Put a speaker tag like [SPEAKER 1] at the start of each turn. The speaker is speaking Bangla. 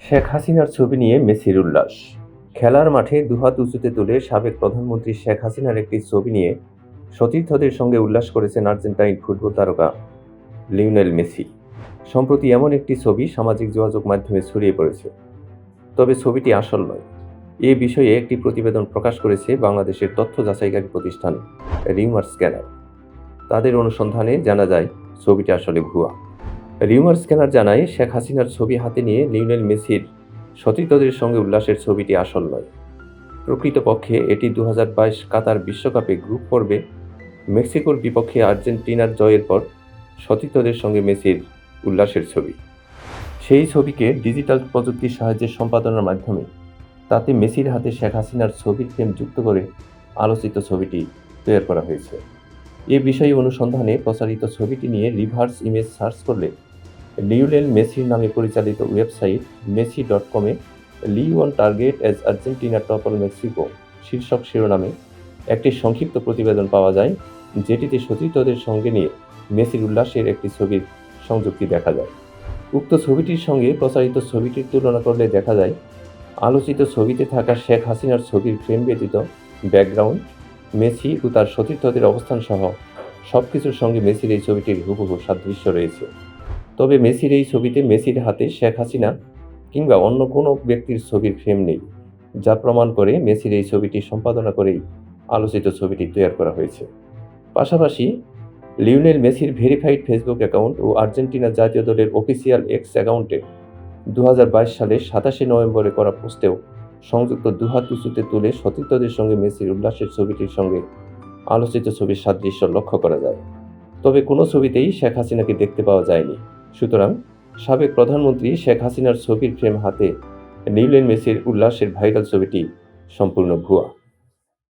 [SPEAKER 1] শেখ হাসিনার ছবি নিয়ে মেসির উল্লাস। খেলার মাঠে দুহাত উঁচুতে তুলে সাবেক প্রধানমন্ত্রী শেখ হাসিনার একটি ছবি নিয়ে সতীর্থদের সঙ্গে উল্লাস করেছেন আর্জেন্টাইন ফুটবল তারকা লিওনেল মেসি। সম্প্রতি এমন একটি ছবি সামাজিক যোগাযোগ মাধ্যমে ছড়িয়ে পড়েছে, তবে ছবিটি আসল নয়। এ বিষয়ে একটি প্রতিবেদন প্রকাশ করেছে বাংলাদেশের তথ্য যাচাইকারী প্রতিষ্ঠান রিউমার স্ক্যানার। তাদের অনুসন্ধানে জানা যায় ছবিটি আসলে ভুয়া। রিউমার স্ক্যানার জানায়, শেখ হাসিনার ছবি হাতে নিয়ে লিওনেল মেসির সতীর্থদের সঙ্গে উল্লাসের ছবিটি আসল নয়। প্রকৃতপক্ষে এটি 2022 কাতার বিশ্বকাপে গ্রুপ পর্বে মেক্সিকোর বিপক্ষে আর্জেন্টিনার জয়ের পর সতীর্থদের সঙ্গে মেসির উল্লাসের ছবি। সেই ছবিকে ডিজিটাল প্রযুক্তির সাহায্যে সম্পাদনার মাধ্যমে তাতে মেসির হাতে শেখ হাসিনার ছবির ফ্রেম যুক্ত করে আলোচিত ছবিটি তৈরি করা হয়েছে। এ বিষয়ে অনুসন্ধানে প্রচারিত ছবিটি নিয়ে রিভার্স ইমেজ সার্চ করলে লিওনেল মেসির নামে পরিচালিত ওয়েবসাইট মেসি.com-এ Leon target as Argentina topple Mexico শীর্ষক শিরোনামে একটি সংক্ষিপ্ত প্রতিবেদন পাওয়া যায়, যেটিতে সতীর্থদের সঙ্গে নিয়ে মেসির উল্লাসের একটি ছবির সংযুক্তি দেখা যায়। উক্ত ছবিটির সঙ্গে প্রচারিত ছবিটির তুলনা করলে দেখা যায়, আলোচিত ছবিতে থাকা শেখ হাসিনার ছবির ফ্রেম ব্যতীত ব্যাকগ্রাউন্ড, মেসি ও তার সতীর্থদের অবস্থান সহ সবকিছুর সঙ্গে মেসির এই ছবিটির হুবহু সাদৃশ্য রয়েছে। তবে মেসির এই ছবিতে মেসির হাতে শেখ হাসিনা কিংবা অন্য কোনো ব্যক্তির ছবির ফ্রেম নেই, যা প্রমাণ করে মেসির এই ছবিটি সম্পাদনা করেই আলোচিত ছবিটি তৈরি করা হয়েছে। পাশাপাশি লিওনেল মেসির ভেরিফাইড ফেসবুক অ্যাকাউন্ট ও আর্জেন্টিনা জাতীয় দলের অফিসিয়াল এক্স অ্যাকাউন্টে 2022 সালের 27 নভেম্বরে করা পোস্টেও সংযুক্ত দুহাত উঁচুতে তুলে সতীর্থদের সঙ্গে মেসির উল্লাসের ছবিটির সঙ্গে আলোচিত ছবির সাদৃশ্য লক্ষ্য করা যায়। তবে কোনো ছবিতেই শেখ হাসিনাকে দেখতে পাওয়া যায়নি। সুতরাং সাবেক প্রধানমন্ত্রী শেখ হাসিনার ছবির ফ্রেম হাতে লিওনেল মেসির উল্লাসের ভাইরাল ছবিটি সম্পূর্ণ ভুয়া।